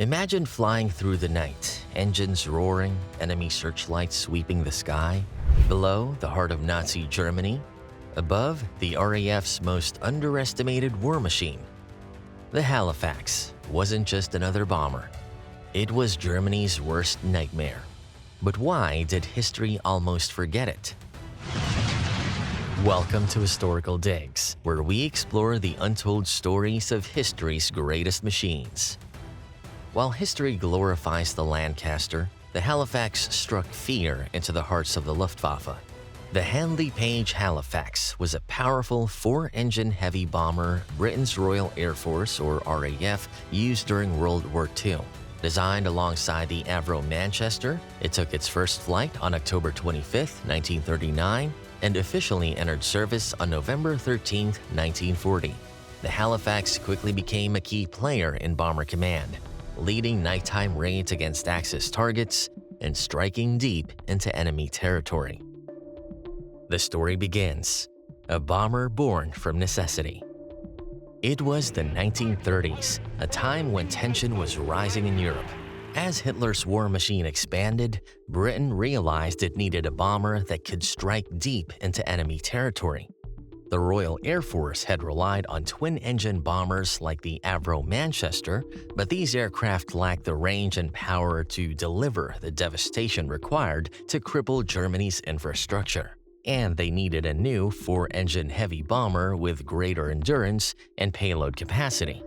Imagine flying through the night, engines roaring, enemy searchlights sweeping the sky. Below, the heart of Nazi Germany. Above, the RAF's most underestimated war machine. The Halifax wasn't just another bomber. It was Germany's worst nightmare. But why did history almost forget it? Welcome to Historical Digs, where we explore the untold stories of history's greatest machines. While history glorifies the Lancaster, the Halifax struck fear into the hearts of the Luftwaffe. The Handley Page Halifax was a powerful four-engine heavy bomber Britain's Royal Air Force, or RAF, used during World War II. Designed alongside the Manchester, it took its first flight on October 25, 1939, and officially entered service on November 13, 1940. The Halifax quickly became a key player in bomber command, leading nighttime raids against Axis targets and striking deep into enemy territory. The story begins, a bomber born from necessity. It was the 1930s, a time when tension was rising in Europe. As Hitler's war machine expanded, Britain realized it needed a bomber that could strike deep into enemy territory. The Royal Air Force had relied on twin-engine bombers like the Manchester, but these aircraft lacked the range and power to deliver the devastation required to cripple Germany's infrastructure. And they needed a new four-engine heavy bomber with greater endurance and payload capacity.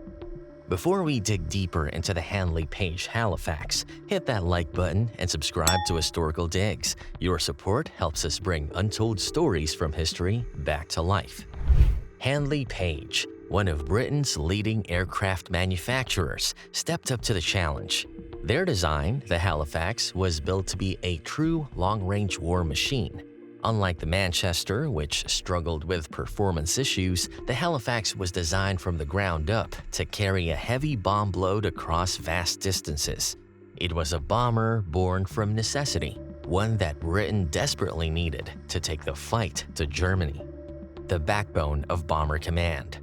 Before we dig deeper into the Handley Page Halifax, hit that like button and subscribe to Historical Digs. Your support helps us bring untold stories from history back to life. Handley Page, one of Britain's leading aircraft manufacturers, stepped up to the challenge. Their design, the Halifax, was built to be a true long-range war machine. Unlike the Manchester, which struggled with performance issues, the Halifax was designed from the ground up to carry a heavy bomb load across vast distances. It was a bomber born from necessity, one that Britain desperately needed to take the fight to Germany. The backbone of bomber command.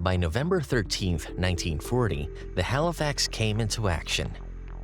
By November 13, 1940, the Halifax came into action.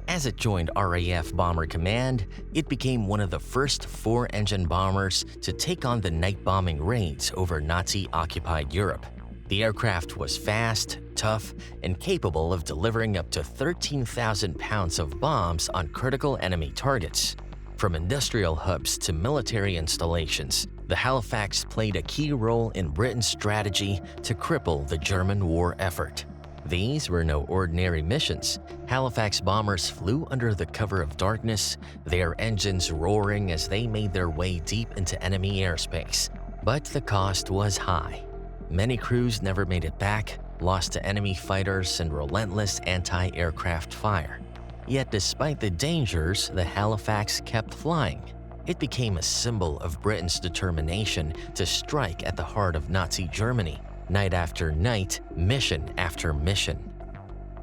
As it joined RAF Bomber Command, it became one of the first four-engine bombers to take on the night bombing raids over Nazi-occupied Europe. The aircraft was fast, tough, and capable of delivering up to 13,000 pounds of bombs on critical enemy targets. From industrial hubs to military installations, the Halifax played a key role in Britain's strategy to cripple the German war effort. These were no ordinary missions. Halifax bombers flew under the cover of darkness, their engines roaring as they made their way deep into enemy airspace. But the cost was high. Many crews never made it back, lost to enemy fighters and relentless anti-aircraft fire. Yet despite the dangers, the Halifax kept flying. It became a symbol of Britain's determination to strike at the heart of Nazi Germany. Night after night, mission after mission.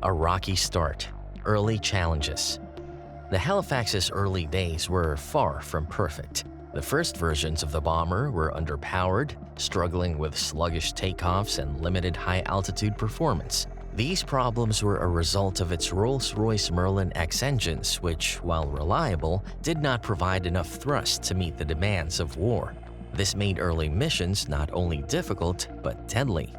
A rocky start, early challenges. The Halifax's early days were far from perfect. The first versions of the bomber were underpowered, struggling with sluggish takeoffs and limited high-altitude performance. These problems were a result of its Rolls-Royce Merlin X engines, which, while reliable, did not provide enough thrust to meet the demands of war. This made early missions not only difficult, but deadly.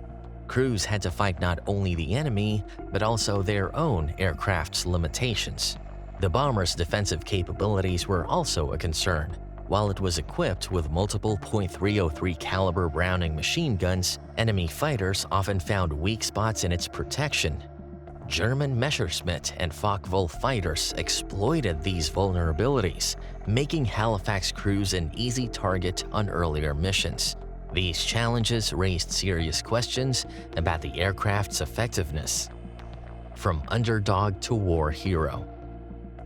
Crews had to fight not only the enemy, but also their own aircraft's limitations. The bomber's defensive capabilities were also a concern. While it was equipped with multiple .303 caliber Browning machine guns, enemy fighters often found weak spots in its protection. German Messerschmitt and Focke-Wulf fighters exploited these vulnerabilities, making Halifax crews an easy target on earlier missions. These challenges raised serious questions about the aircraft's effectiveness. From underdog to war hero.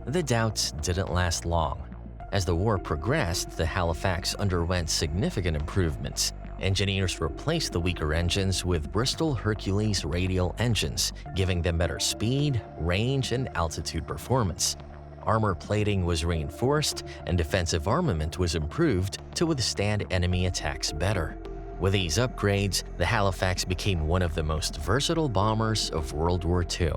The doubts didn't last long. As the war progressed, the Halifax underwent significant improvements. Engineers replaced the weaker engines with Bristol Hercules radial engines, giving them better speed, range, and altitude performance. Armor plating was reinforced, and defensive armament was improved to withstand enemy attacks better. With these upgrades, the Halifax became one of the most versatile bombers of World War II.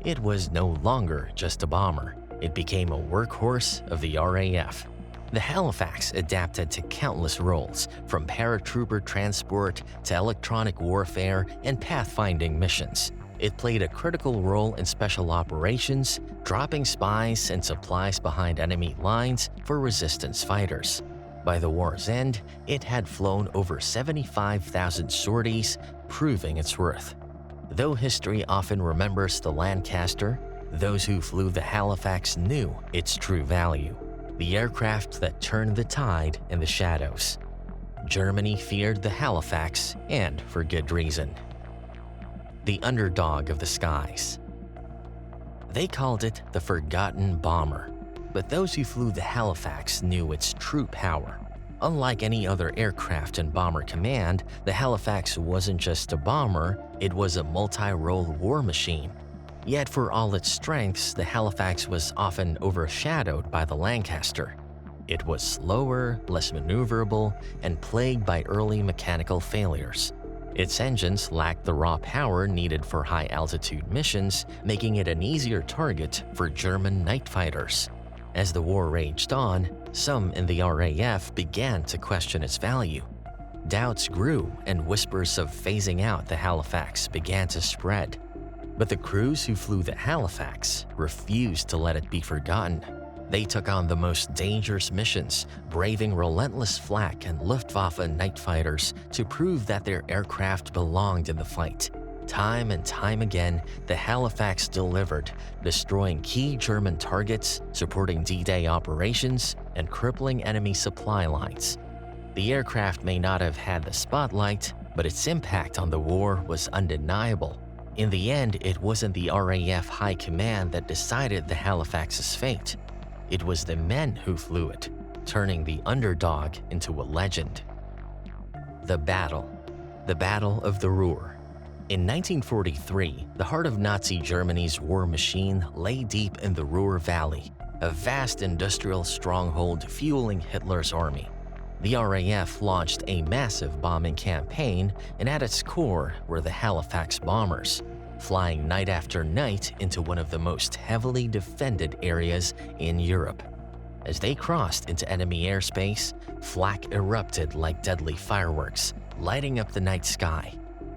It was no longer just a bomber. It became a workhorse of the RAF. The Halifax adapted to countless roles, from paratrooper transport to electronic warfare and pathfinding missions. It played a critical role in special operations, dropping spies and supplies behind enemy lines for resistance fighters. By the war's end, it had flown over 75,000 sorties, proving its worth. Though history often remembers the Lancaster, those who flew the Halifax knew its true value. The aircraft that turned the tide in the shadows. Germany feared the Halifax, and for good reason. The underdog of the skies. They called it the forgotten bomber, but those who flew the Halifax knew its true power. Unlike any other aircraft in Bomber Command, the Halifax wasn't just a bomber, it was a multi-role war machine. Yet for all its strengths, the Halifax was often overshadowed by the Lancaster. It was slower, less maneuverable, and plagued by early mechanical failures. Its engines lacked the raw power needed for high-altitude missions, making it an easier target for German night fighters. As the war raged on, some in the RAF began to question its value. Doubts grew, and whispers of phasing out the Halifax began to spread. But the crews who flew the Halifax refused to let it be forgotten. They took on the most dangerous missions, braving relentless flak and Luftwaffe night fighters to prove that their aircraft belonged in the fight. Time and time again, the Halifax delivered, destroying key German targets, supporting D-Day operations, and crippling enemy supply lines. The aircraft may not have had the spotlight, but its impact on the war was undeniable. In the end, it wasn't the RAF High Command that decided the Halifax's fate. It was the men who flew it, turning the underdog into a legend. The Battle of the Ruhr. In 1943, the heart of Nazi Germany's war machine lay deep in the Ruhr Valley, a vast industrial stronghold fueling Hitler's army. The RAF launched a massive bombing campaign, and at its core were the Halifax bombers, flying night after night into one of the most heavily defended areas in Europe. As they crossed into enemy airspace, flak erupted like deadly fireworks, lighting up the night sky.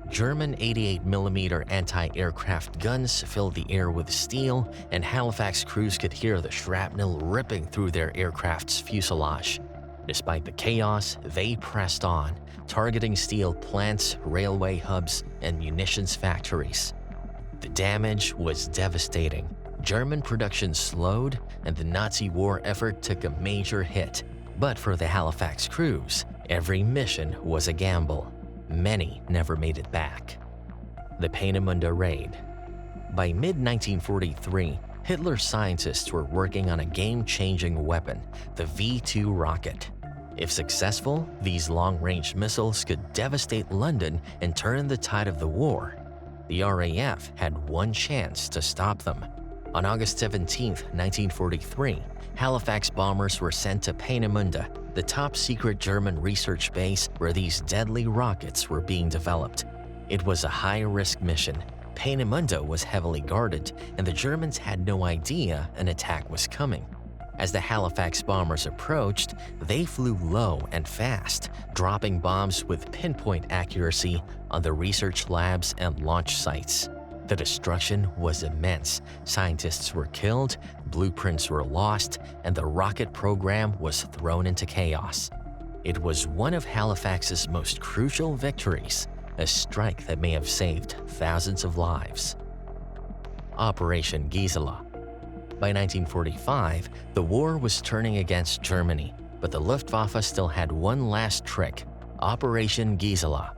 German 88mm anti-aircraft guns filled the air with steel, and Halifax crews could hear the shrapnel ripping through their aircraft's fuselage. Despite the chaos, they pressed on, targeting steel plants, railway hubs, and munitions factories. The damage was devastating. German production slowed, and the Nazi war effort took a major hit. But for the Halifax crews, every mission was a gamble. Many never made it back. The P³nemünde raid. By mid-1943, Hitler's scientists were working on a game-changing weapon, the V2 rocket. If successful, these long-range missiles could devastate London and turn the tide of the war. The RAF had one chance to stop them. On August 17, 1943, Halifax bombers were sent to P³nemünde, the top-secret German research base where these deadly rockets were being developed. It was a high-risk mission. P³nemünde was heavily guarded, and the Germans had no idea an attack was coming. As the Halifax bombers approached, they flew low and fast, dropping bombs with pinpoint accuracy on the research labs and launch sites. The destruction was immense. Scientists were killed, blueprints were lost, and the rocket program was thrown into chaos. It was one of Halifax's most crucial victories, a strike that may have saved thousands of lives. Operation Gisela. By 1945, the war was turning against Germany, but the Luftwaffe still had one last trick, Operation Gisela.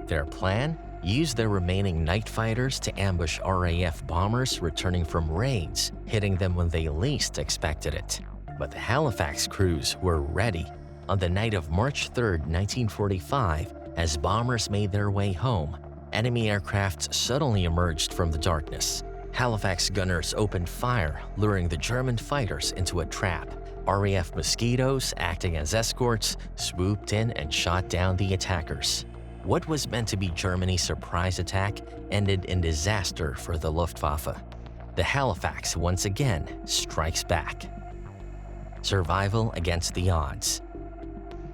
Their plan? Use their remaining night fighters to ambush RAF bombers returning from raids, hitting them when they least expected it. But the Halifax crews were ready. On the night of March 3, 1945, as bombers made their way home, enemy aircraft suddenly emerged from the darkness. Halifax gunners opened fire, luring the German fighters into a trap. RAF Mosquitoes, acting as escorts, swooped in and shot down the attackers. What was meant to be Germany's surprise attack ended in disaster for the Luftwaffe. the Halifax once again strikes back. Survival against the odds.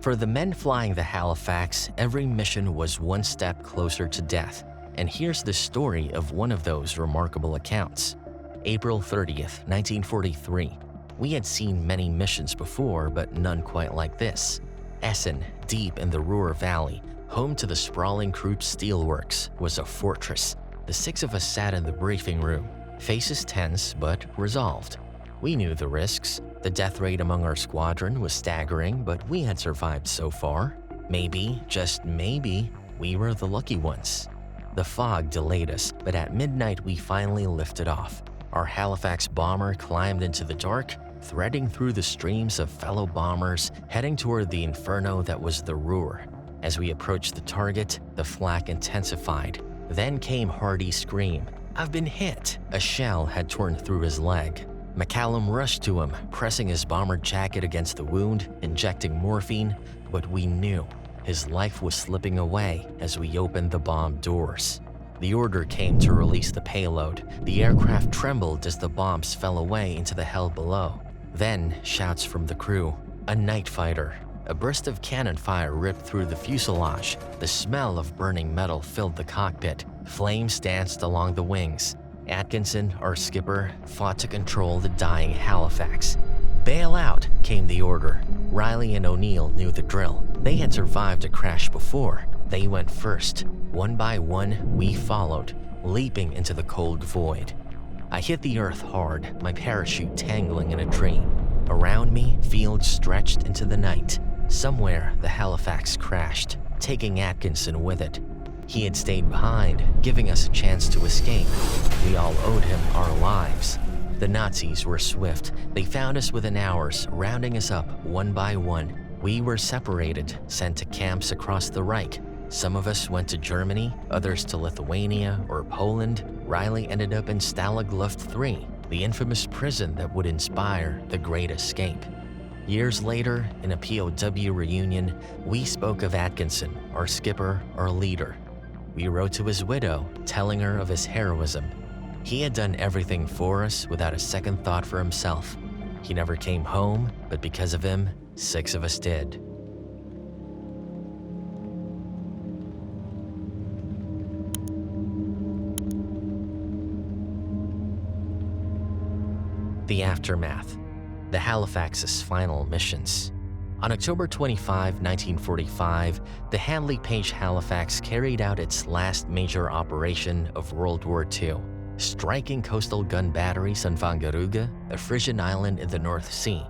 For the men flying the Halifax, every mission was one step closer to death, and here's the story of one of those remarkable accounts. April 30th, 1943. We had seen many missions before, but none quite like this. Essen, deep in the Ruhr Valley, home to the sprawling Krupp steelworks, was a fortress. The six of us sat in the briefing room, faces tense but resolved. We knew the risks. The death rate among our squadron was staggering, but we had survived so far. Maybe, just maybe, we were the lucky ones. The fog delayed us, but at midnight we finally lifted off. Our Halifax bomber climbed into the dark, threading through the streams of fellow bombers, heading toward the inferno that was the Ruhr. As we approached the target, the flak intensified. Then came Hardy's scream, "I've been hit!" A shell had torn through his leg. McCallum rushed to him, pressing his bomber jacket against the wound, injecting morphine, but we knew his life was slipping away as we opened the bomb doors. The order came to release the payload. The aircraft trembled as the bombs fell away into the hell below. Then, shouts from the crew, a night fighter. A burst of cannon fire ripped through the fuselage. The smell of burning metal filled the cockpit. Flames danced along the wings. Atkinson, our skipper, fought to control the dying Halifax. "Bail out," came the order. Riley and O'Neill knew the drill. They had survived a crash before. They went first. One by one, we followed, leaping into the cold void. I hit the earth hard, my parachute tangling in a tree. Around me, fields stretched into the night. Somewhere, the Halifax crashed, taking Atkinson with it. He had stayed behind, giving us a chance to escape. We all owed him our lives. The Nazis were swift. They found us within hours, rounding us up one by one. We were separated, sent to camps across the Reich. Some of us went to Germany, others to Lithuania or Poland. Riley ended up in Stalag Luft 3, the infamous prison that would inspire the Great Escape. Years later, in a POW reunion, we spoke of Atkinson, our skipper, our leader. We wrote to his widow, telling her of his heroism. He had done everything for us without a second thought for himself. He never came home, but because of him, 6 of us did. The aftermath. The Halifax's final missions. On October 25, 1945, the Handley Page Halifax carried out its last major operation of World War II, striking coastal gun batteries on Vangerugge, a Frisian island in the North Sea.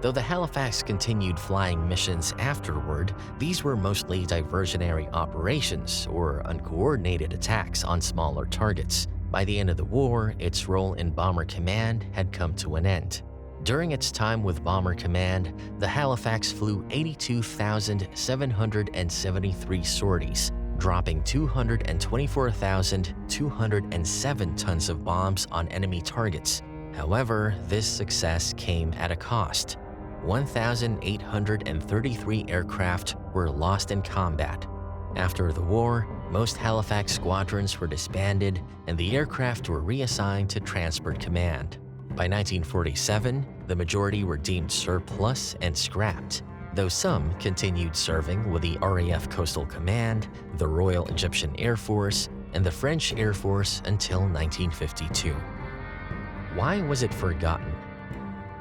Though the Halifax continued flying missions afterward, these were mostly diversionary operations or uncoordinated attacks on smaller targets. By the end of the war, its role in Bomber Command had come to an end. During its time with Bomber Command, the Halifax flew 82,773 sorties, dropping 224,207 tons of bombs on enemy targets. However, this success came at a cost. 1,833 aircraft were lost in combat. After the war, most Halifax squadrons were disbanded and the aircraft were reassigned to Transport Command. By 1947, the majority were deemed surplus and scrapped, though some continued serving with the RAF Coastal Command, the Royal Egyptian Air Force, and the French Air Force until 1952. Why was it forgotten?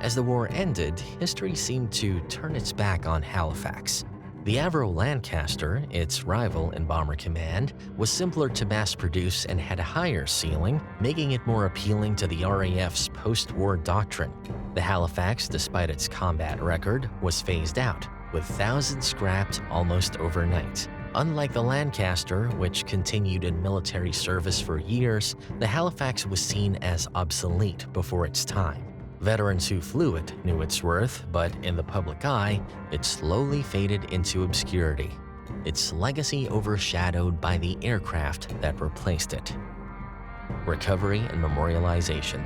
As the war ended, history seemed to turn its back on Halifax. The Avro Lancaster, its rival in Bomber Command, was simpler to mass produce and had a higher ceiling, making it more appealing to the RAF's post-war doctrine. The Halifax, despite its combat record, was phased out, with thousands scrapped almost overnight. Unlike the Lancaster, which continued in military service for years, the Halifax was seen as obsolete before its time. Veterans who flew it knew its worth, but in the public eye, it slowly faded into obscurity, its legacy overshadowed by the aircraft that replaced it. Recovery and memorialization.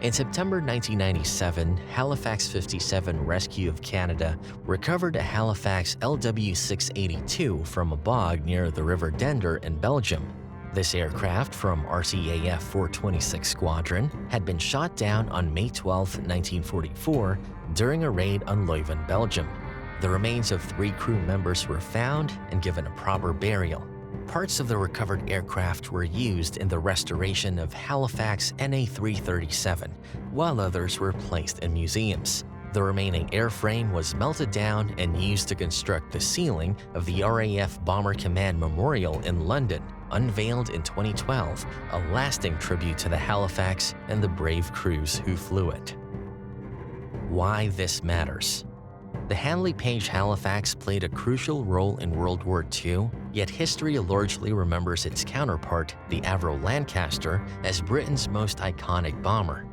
In September 1997, Halifax 57 Rescue of Canada recovered a Halifax LW682 from a bog near the River Dender in Belgium. This aircraft from RCAF 426 Squadron had been shot down on May 12, 1944 during a raid on Leuven, Belgium. The remains of 3 crew members were found and given a proper burial. Parts of the recovered aircraft were used in the restoration of Halifax NA337, while others were placed in museums. The remaining airframe was melted down and used to construct the ceiling of the RAF Bomber Command Memorial in London, unveiled in 2012, a lasting tribute to the Halifax and the brave crews who flew it. Why this matters. The Handley Page Halifax played a crucial role in World War II, yet history largely remembers its counterpart, the Avro Lancaster, as Britain's most iconic bomber.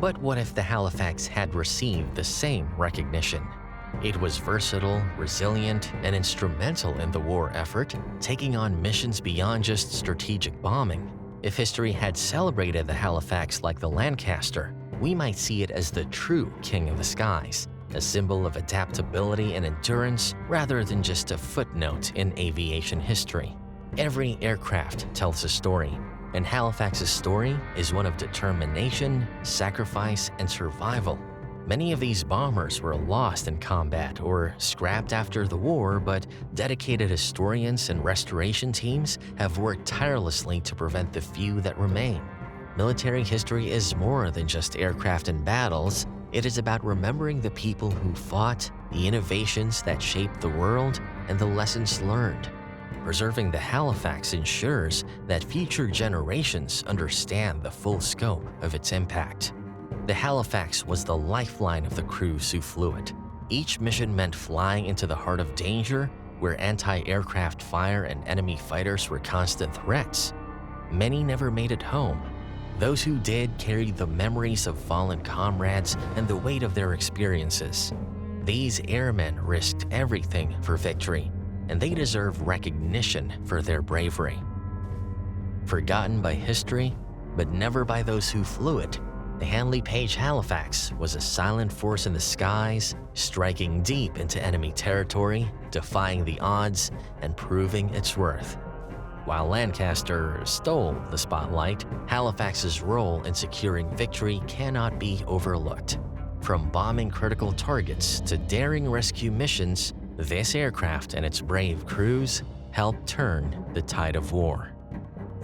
But what if the Halifax had received the same recognition? It was versatile, resilient, and instrumental in the war effort, taking on missions beyond just strategic bombing. If history had celebrated the Halifax like the Lancaster, we might see it as the true king of the skies, a symbol of adaptability and endurance rather than just a footnote in aviation history. Every aircraft tells a story, and Halifax's story is one of determination, sacrifice, and survival. Many of these bombers were lost in combat or scrapped after the war, but dedicated historians and restoration teams have worked tirelessly to prevent the few that remain. Military history is more than just aircraft and battles. It is about remembering the people who fought, the innovations that shaped the world, and the lessons learned. Preserving the Halifax ensures that future generations understand the full scope of its impact. The Halifax was the lifeline of the crews who flew it. Each mission meant flying into the heart of danger, where anti-aircraft fire and enemy fighters were constant threats. Many never made it home. Those who did carried the memories of fallen comrades and the weight of their experiences. These airmen risked everything for victory, and they deserve recognition for their bravery. Forgotten by history, but never by those who flew it, the Handley Page Halifax was a silent force in the skies, striking deep into enemy territory, defying the odds, and proving its worth. While Lancaster stole the spotlight, Halifax's role in securing victory cannot be overlooked. From bombing critical targets to daring rescue missions, this aircraft and its brave crews helped turn the tide of war.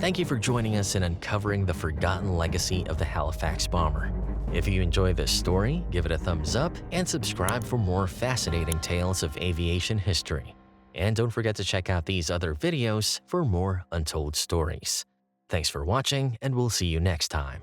Thank you for joining us in uncovering the forgotten legacy of the Halifax bomber. If you enjoyed this story, give it a thumbs up and subscribe for more fascinating tales of aviation history. And don't forget to check out these other videos for more untold stories. Thanks for watching, and we'll see you next time.